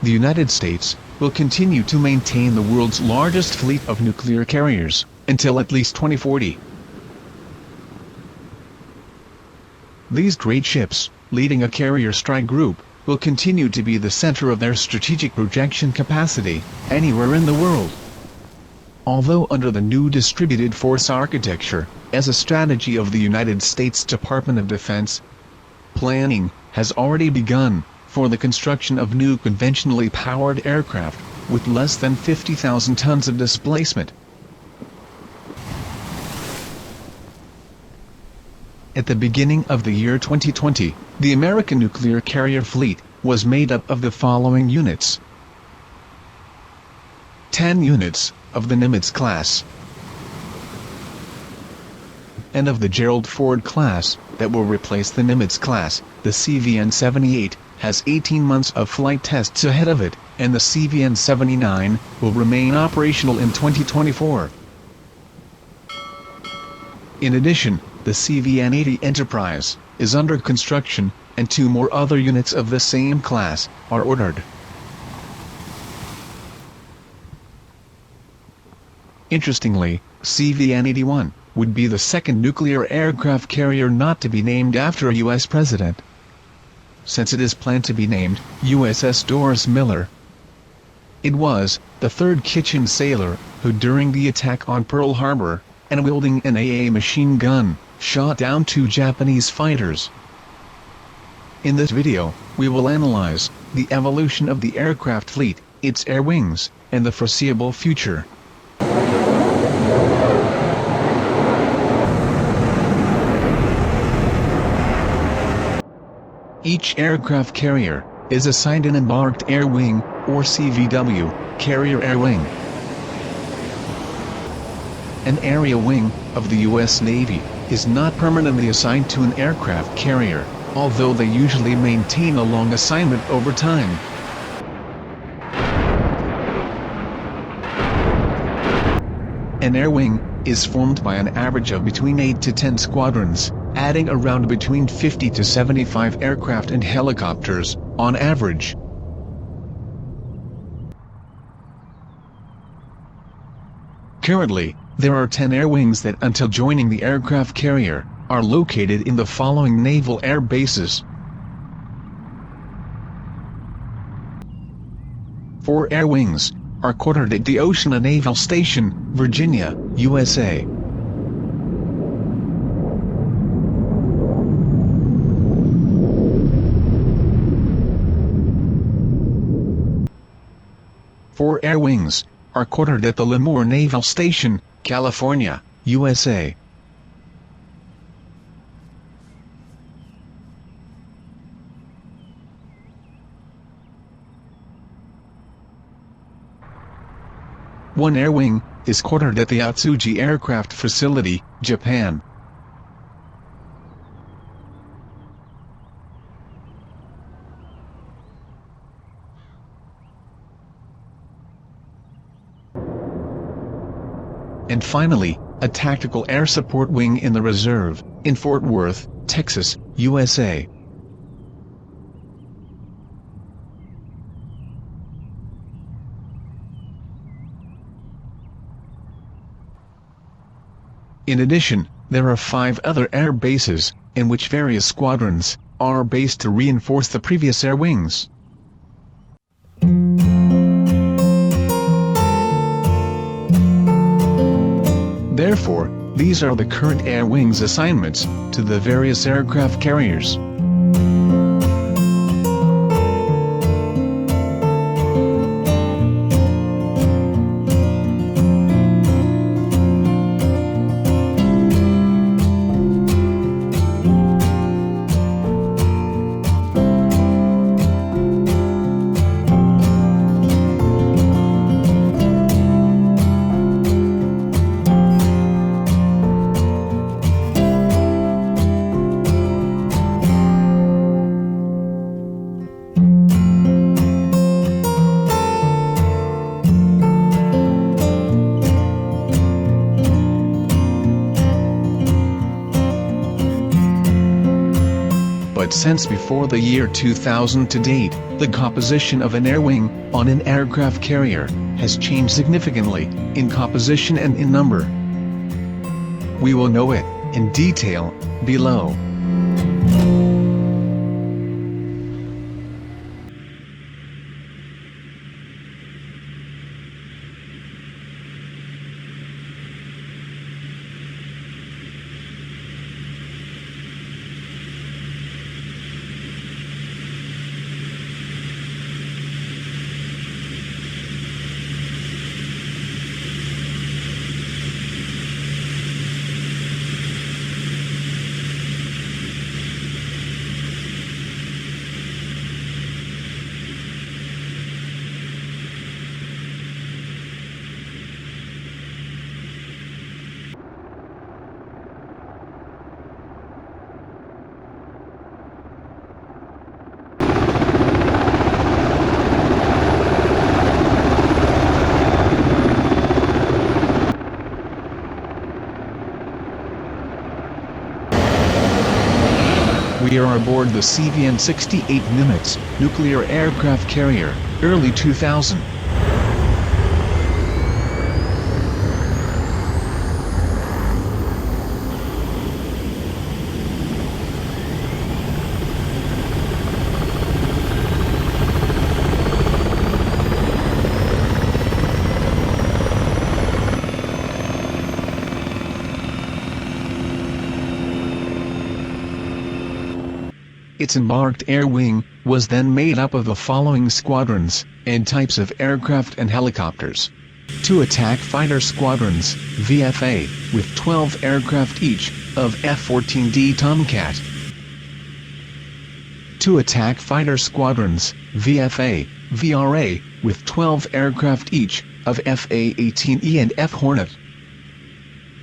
the United States will continue to maintain the world's largest fleet of nuclear carriers until at least 2040. These great ships, leading a carrier strike group, will continue to be the center of their strategic projection capacity anywhere in the world. Although under the new distributed force architecture, as a strategy of the United States Department of Defense, planning has already begun for the construction of new conventionally powered aircraft with less than 50,000 tons of displacement. At the beginning of the year 2020, the American nuclear carrier fleet was made up of the following units: 10 units of the Nimitz class, and of the Gerald Ford class that will replace the Nimitz class. The CVN-78 has 18 months of flight tests ahead of it, and the CVN-79 will remain operational in 2024. In addition, the CVN-80 Enterprise is under construction, and 2 more other units of the same class are ordered. Interestingly, CVN-81 would be the second nuclear aircraft carrier not to be named after a U.S. president, since it is planned to be named USS Doris Miller. It was the third kitchen sailor who, during the attack on Pearl Harbor, and wielding an AA machine gun, shot down 2 Japanese fighters. In this video, we will analyze the evolution of the aircraft fleet, its air wings, and the foreseeable future. Each aircraft carrier is assigned an embarked air wing, or CVW, carrier air wing. An area wing of the U.S. Navy is not permanently assigned to an aircraft carrier, although they usually maintain a long assignment over time. An air wing is formed by an average of between 8 to 10 squadrons, adding around between 50 to 75 aircraft and helicopters, on average. Currently, there are 10 air wings that, until joining the aircraft carrier, are located in the following naval air bases. 4 air wings are quartered at the Oceana Naval Station, Virginia, USA. Four air wings are quartered at the Lemoore Naval Station, California, USA. One air wing is quartered at the Atsugi Aircraft Facility, Japan. And finally, a tactical air support wing in the reserve, in Fort Worth, Texas, USA. In addition, there are 5 other air bases, in which various squadrons are based to reinforce the previous air wings. Therefore, these are the current air wings assignments to the various aircraft carriers. but since before the year 2000 to date, the composition of an air wing on an aircraft carrier has changed significantly in composition and in number. We will know it in detail below. We are aboard the CVN-68 Nimitz nuclear aircraft carrier, early 2000. Its embarked air wing was then made up of the following squadrons and types of aircraft and helicopters. 2 attack fighter squadrons, VFA, with 12 aircraft each, of F-14D Tomcat. 2 attack fighter squadrons, VFA, VRA, with 12 aircraft each, of FA-18E and F Hornet.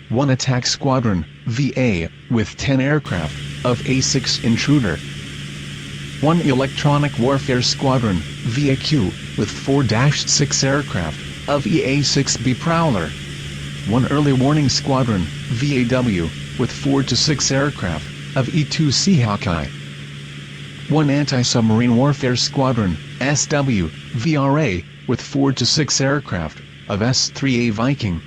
1 attack squadron, VA, with 10 aircraft, of A-6 Intruder. 1 electronic warfare squadron, VAQ, with 4-6 aircraft, of EA-6B Prowler. 1 early warning squadron, VAW, with 4 to 6 aircraft, of E-2C Hawkeye. 1 anti-submarine warfare squadron, SW, VRA, with 4 to 6 aircraft, of S-3A Viking.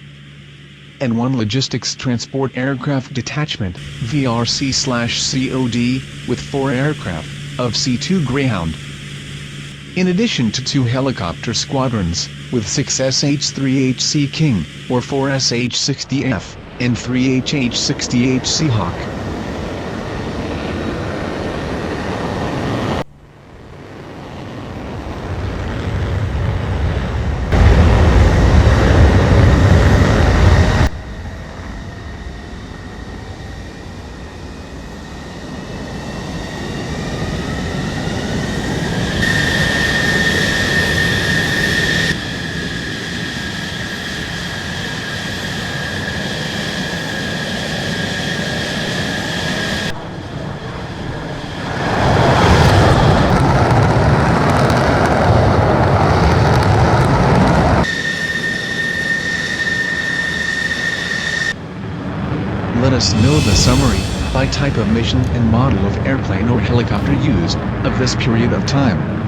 And 1 logistics transport aircraft detachment, VRC/COD, with 4 aircraft, of C-2 Greyhound. In addition to 2 helicopter squadrons, with 6 SH-3HC King, or 4 SH-60F, and 3 HH-60H Seahawk. Let us know the summary, by type of mission and model of airplane or helicopter used, of this period of time.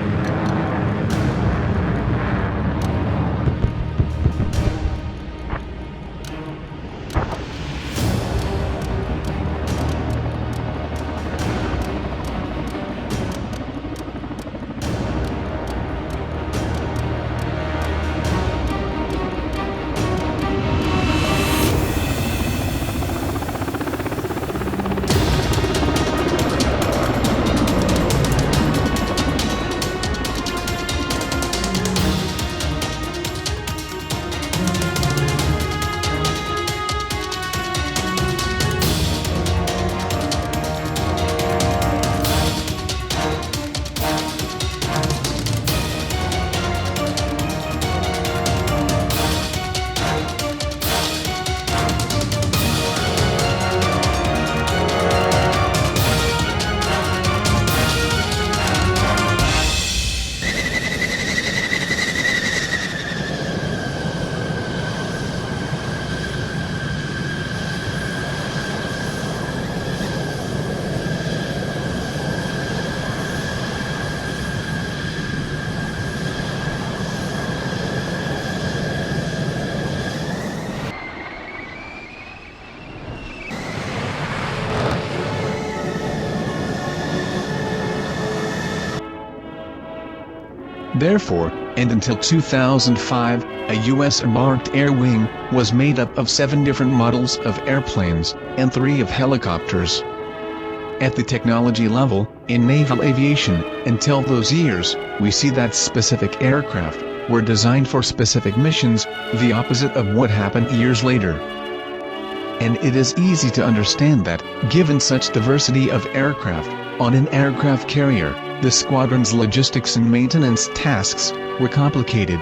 Therefore, and until 2005, a U.S.-marked air wing was made up of 7 different models of airplanes, and 3 of helicopters. At the technology level, in naval aviation, until those years, we see that specific aircraft were designed for specific missions, the opposite of what happened years later. And it is easy to understand that, given such diversity of aircraft, on an aircraft carrier, the squadron's logistics and maintenance tasks were complicated.